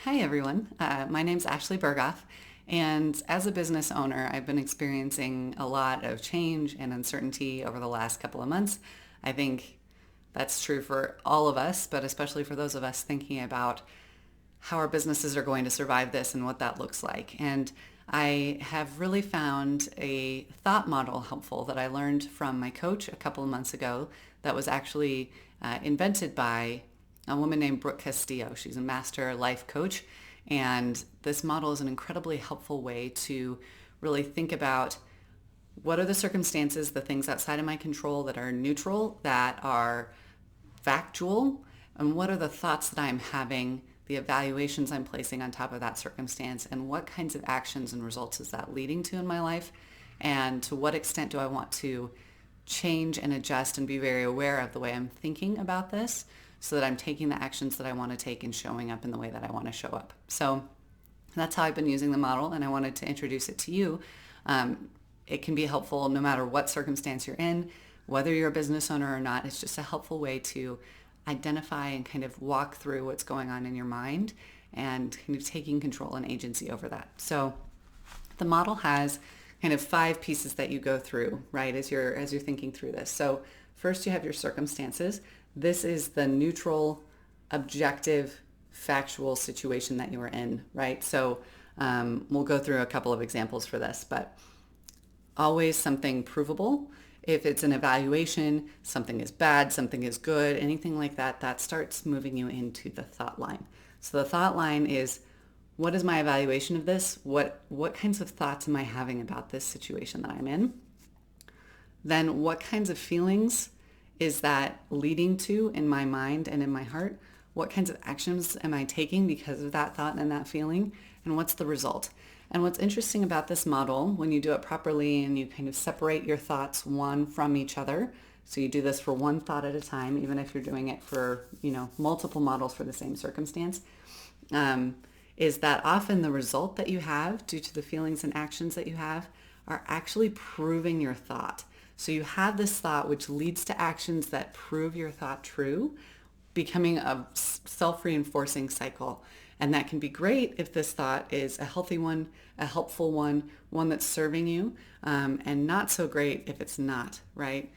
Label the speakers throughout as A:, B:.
A: Hi, everyone. My name's Ashley Berghoff, and as a business owner, I've been experiencing a lot of change and uncertainty over the last couple of months. I think that's true for all of us, but especially for those of us thinking about how our businesses are going to survive this and what that looks like. And I have really found a thought model helpful that I learned from my coach a couple of months ago that was actually invented by a woman named Brooke Castillo. She's a master life coach. And this model is an incredibly helpful way to really think about what are the circumstances, the things outside of my control that are neutral, that are factual, and what are the thoughts that I'm having, the evaluations I'm placing on top of that circumstance, and what kinds of actions and results is that leading to in my life, and to what extent do I want to change and adjust and be very aware of the way I'm thinking about this so that I'm taking the actions that I want to take and showing up in the way that I want to show up. So that's how I've been using the model, and I wanted to introduce it to you. It can be helpful no matter what circumstance you're in, whether you're a business owner or not. It's just a helpful way to identify and kind of walk through what's going on in your mind and kind of taking control and agency over that. So the model has kind of 5 pieces that you go through, right, as you're thinking through this. So first you have your circumstances. This is the neutral, objective, factual situation that you are in, right? So we'll go through a couple of examples for this, but always something provable. If it's an evaluation, something is bad, something is good, anything like that, that starts moving you into the thought line. So the thought line is, what is my evaluation of this? What kinds of thoughts am I having about this situation that I'm in? Then what kinds of feelings is that leading to in my mind and in my heart? What kinds of actions am I taking because of that thought and that feeling? And what's the result? And what's interesting about this model, when you do it properly and you kind of separate your thoughts one from each other, so you do this for one thought at a time, even if you're doing it for, multiple models for the same circumstance, is that often the result that you have due to the feelings and actions that you have are actually proving your thought. So you have this thought which leads to actions that prove your thought true, becoming a self-reinforcing cycle. And that can be great if this thought is a healthy one, a helpful one, one that's serving you, and not so great if it's not, right?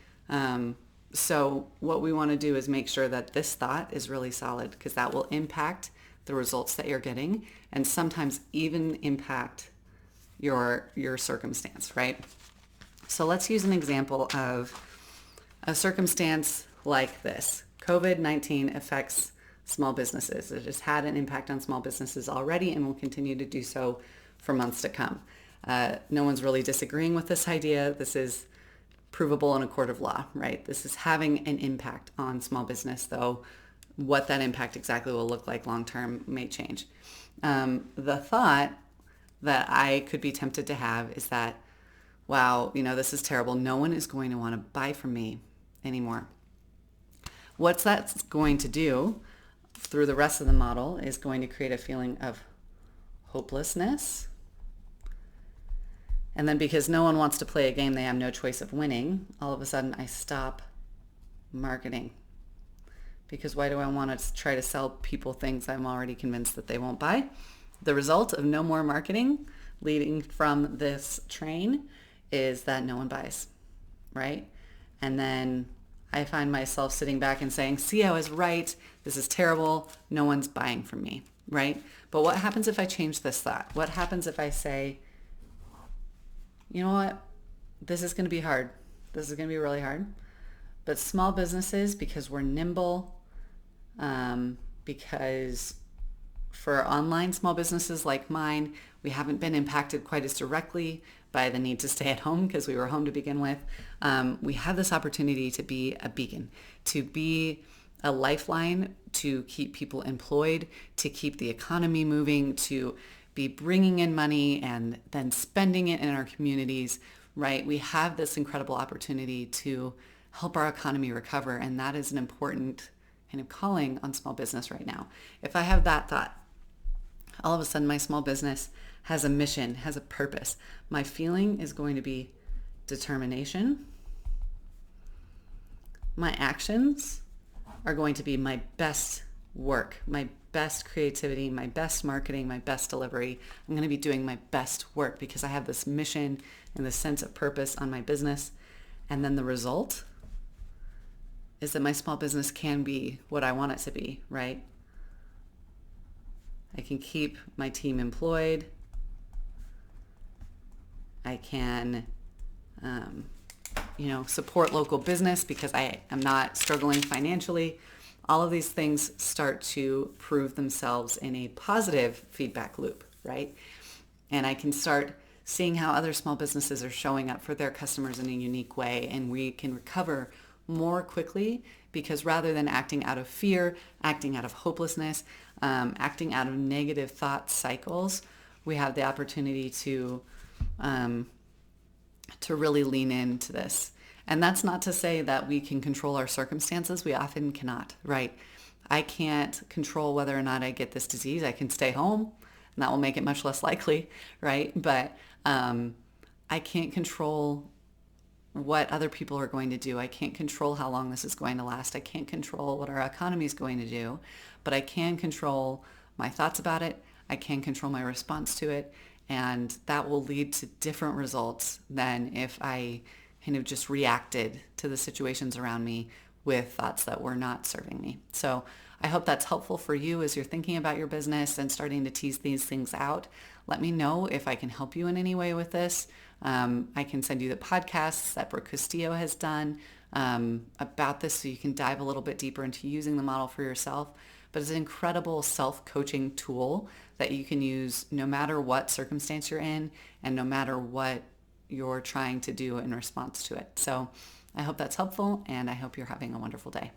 A: So what we want to do is make sure that this thought is really solid, because that will impact the results that you're getting and sometimes even impact your circumstance, right? So let's use an example of a circumstance like this. COVID-19 affects small businesses. It has had an impact on small businesses already and will continue to do so for months to come. No one's really disagreeing with this idea. This is provable in a court of law, right? This is having an impact on small business, though what that impact exactly will look like long term may change. The thought that I could be tempted to have is that, wow, this is terrible. No one is going to want to buy from me anymore. What's that's going to do through the rest of the model is going to create a feeling of hopelessness. And then because no one wants to play a game they have no choice of winning, all of a sudden I stop marketing. Because why do I want to try to sell people things I'm already convinced that they won't buy? The result of no more marketing leading from this train is that no one buys, right? And then I find myself sitting back and saying, see, I was right. This is terrible. No one's buying from me, right? But what happens if I change this thought? What happens if I say, you know what? This is going to be hard. This is going to be really hard. But small businesses, because we're nimble, because for online small businesses like mine, we haven't been impacted quite as directly by the need to stay at home because we were home to begin with. We have this opportunity to be a beacon, to be a lifeline, to keep people employed, to keep the economy moving, to be bringing in money and then spending it in our communities, right? We have this incredible opportunity to help our economy recover, and that is an important kind of calling on small business right now. If I have that thought, all of a sudden my small business has a mission, has a purpose. My feeling is going to be determination. My actions are going to be my best work, my best creativity, my best marketing, my best delivery. I'm going to be doing my best work because I have this mission and this sense of purpose on my business. And then the result is that my small business can be what I want it to be, right? I can keep my team employed. I can, support local business because I am not struggling financially. All of these things start to prove themselves in a positive feedback loop, right? And I can start seeing how other small businesses are showing up for their customers in a unique way, and we can recover more quickly because rather than acting out of fear, acting out of hopelessness, acting out of negative thought cycles, we have the opportunity to really lean into this. And that's not to say that we can control our circumstances. We often cannot, right? I can't control whether or not I get this disease. I can stay home, and that will make it much less likely, right? But I can't control what other people are going to do. I can't control how long this is going to last. I can't control what our economy is going to do, but I can control my thoughts about it. I can control my response to it, and that will lead to different results than if I kind of just reacted to the situations around me with thoughts that were not serving me. So I hope that's helpful for you as you're thinking about your business and starting to tease these things out. Let me know if I can help you in any way with this. I can send you the podcasts that Brooke Castillo has done about this so you can dive a little bit deeper into using the model for yourself. But it's an incredible self-coaching tool that you can use no matter what circumstance you're in and no matter what you're trying to do in response to it. So I hope that's helpful, and I hope you're having a wonderful day.